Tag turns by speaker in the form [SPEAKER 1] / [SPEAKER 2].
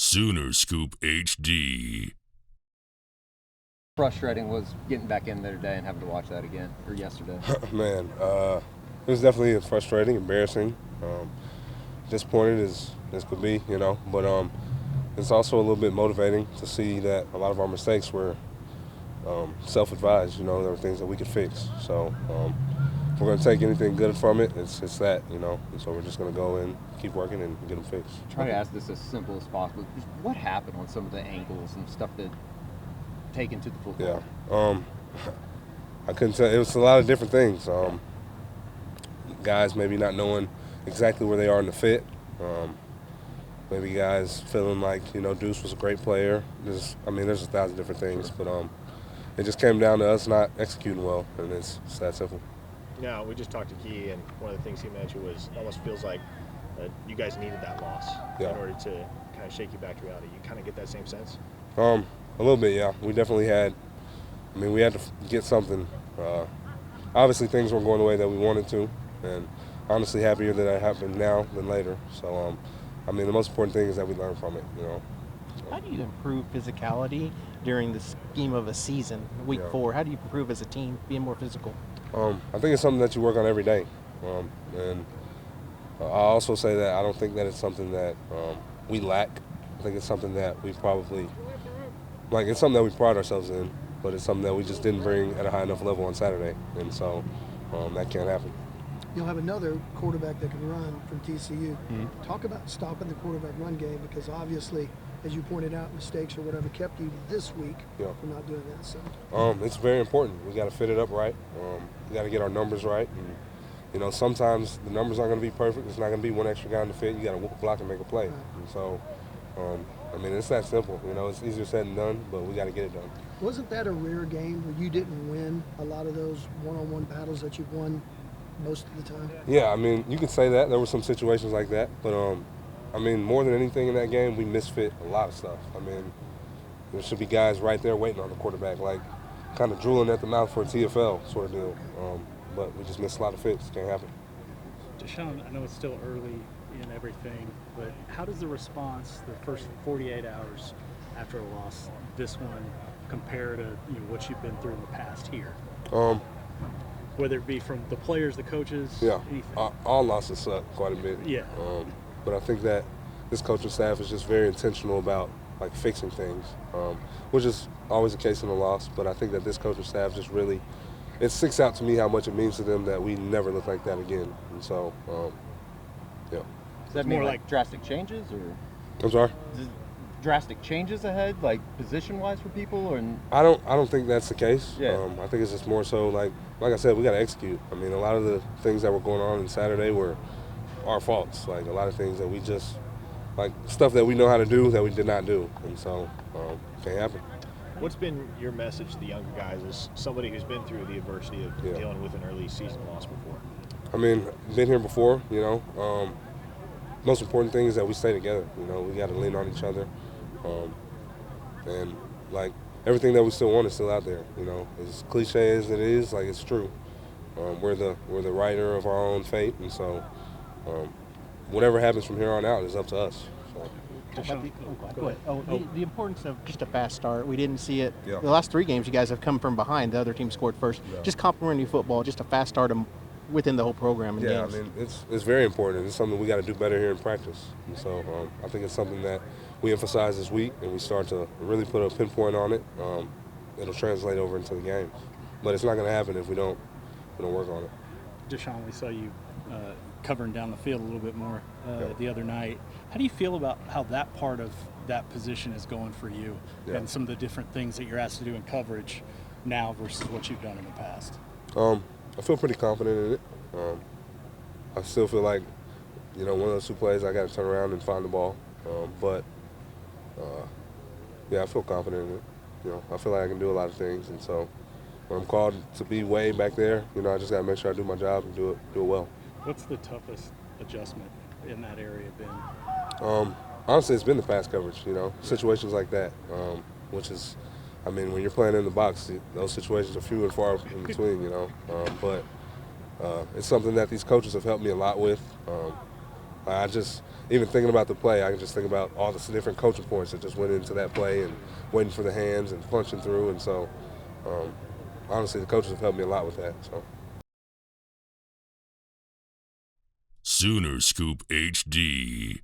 [SPEAKER 1] Sooner Scoop HD.
[SPEAKER 2] Frustrating was getting back in there today and having to watch that again, or yesterday.
[SPEAKER 3] Man, it was definitely frustrating, embarrassing, disappointed as could be, but it's also a little bit motivating to see that a lot of our mistakes were self-advised. There were things that we could fix. So if we're going to take anything good from it, it's that, and so we're just going to go in, keep working, and get them fixed.
[SPEAKER 2] Try to ask this as simple as possible. Just what happened on some of the angles and stuff that taken to the football?
[SPEAKER 3] Yeah. I couldn't tell. It was a lot of different things. Guys maybe not knowing exactly where they are in the fit. Maybe guys feeling like, Deuce was a great player. There's 1,000 different things, but it just came down to us not executing well, and it's that simple.
[SPEAKER 4] Now, we just talked to Key, and one of the things he mentioned was it almost feels like you guys needed that loss in order to kind of shake you back to reality. You kind of get that same sense?
[SPEAKER 3] A little bit, yeah. We definitely had. We had to get something. Obviously, things weren't going the way that we wanted to, and honestly, happier that it happened now than later. So, the most important thing is that we learn from it.
[SPEAKER 5] How do you improve physicality during the scheme of a season, week 4? How do you improve as a team, being more physical?
[SPEAKER 3] I think it's something that you work on every day, and I also say that I don't think that it's something that we lack. I think it's something that we probably. It's something that we pride ourselves in, but it's something that we just didn't bring at a high enough level on Saturday, and so that can't happen.
[SPEAKER 6] You'll have another quarterback that can run from TCU. Mm-hmm. Talk about stopping the quarterback run game, because obviously, as you pointed out, mistakes or whatever kept you this week from not doing that. So
[SPEAKER 3] it's very important. We got to fit it up right. We got to get our numbers right. And, sometimes the numbers aren't going to be perfect. It's not going to be one extra guy in the fit. You got to whoop a block and make a play. Right. And so. It's that simple. It's easier said than done, but we got to get it done.
[SPEAKER 6] Wasn't that a rare game where you didn't win a lot of those one-on-one battles that you've won most of the time?
[SPEAKER 3] Yeah, you could say that. There were some situations like that, but more than anything in that game, we misfit a lot of stuff. There should be guys right there waiting on the quarterback, kind of drooling at the mouth for a TFL sort of deal. But we just missed a lot of fits. Can't happen.
[SPEAKER 7] DaShaun, I know it's still early in everything, but how does the response the first 48 hours after a loss, this one, compare to what you've been through in the past here? Whether it be from the players, the coaches, anything.
[SPEAKER 3] All losses suck quite a bit.
[SPEAKER 7] Yeah.
[SPEAKER 3] But I think that this coaching staff is just very intentional about fixing things, which is always the case in a loss. But I think that this coaching staff just really, it sticks out to me how much it means to them that we never look like that again. And so, yeah.
[SPEAKER 2] Does that mean like drastic changes, or?
[SPEAKER 3] I'm sorry?
[SPEAKER 2] Drastic changes ahead, position-wise for people, or?
[SPEAKER 3] I don't think that's the case.
[SPEAKER 2] Yeah.
[SPEAKER 3] I think it's just more so like I said, we got to execute. A lot of the things that were going on Saturday were our faults. A lot of things that we just stuff that we know how to do that we did not do, and so can't happen.
[SPEAKER 4] What's been your message to the younger guys as somebody who's been through the adversity of dealing with an early season loss before?
[SPEAKER 3] Been here before. Most important thing is that we stay together. We got to lean on each other, and everything that we still want is still out there. As cliche as it is, it's true. We're the writer of our own fate, and so whatever happens from here on out is up to us. So.
[SPEAKER 5] The importance of just a fast start. We didn't see it. The last 3 games, you guys have come from behind. The other team scored first. Yeah. Just complimentary football, just a fast start within the whole program. And games.
[SPEAKER 3] It's very important. It's something we got to do better here in practice. And so I think it's something that we emphasize this week, and we start to really put a pinpoint on it. It'll translate over into the game, but it's not going to happen if we don't work on it.
[SPEAKER 7] DaShaun, we saw you covering down the field a little bit more the other night. How do you feel about how that part of that position is going for you, and some of the different things that you're asked to do in coverage now versus what you've done in the past?
[SPEAKER 3] I feel pretty confident in it. I still feel like, one of those 2 plays I got to turn around and find the ball. But I feel confident in it. I feel like I can do a lot of things, and so when I'm called to be way back there, I just got to make sure I do my job and do it well.
[SPEAKER 7] What's the toughest adjustment in that area been?
[SPEAKER 3] Honestly, it's been the pass coverage. Situations like that, which is. When you're playing in the box, those situations are few and far in between, but it's something that these coaches have helped me a lot with. I just, even thinking about the play, I can just think about all the different coaching points that just went into that play and waiting for the hands and punching through. And so, honestly, the coaches have helped me a lot with that. So.
[SPEAKER 1] Sooner Scoop HD.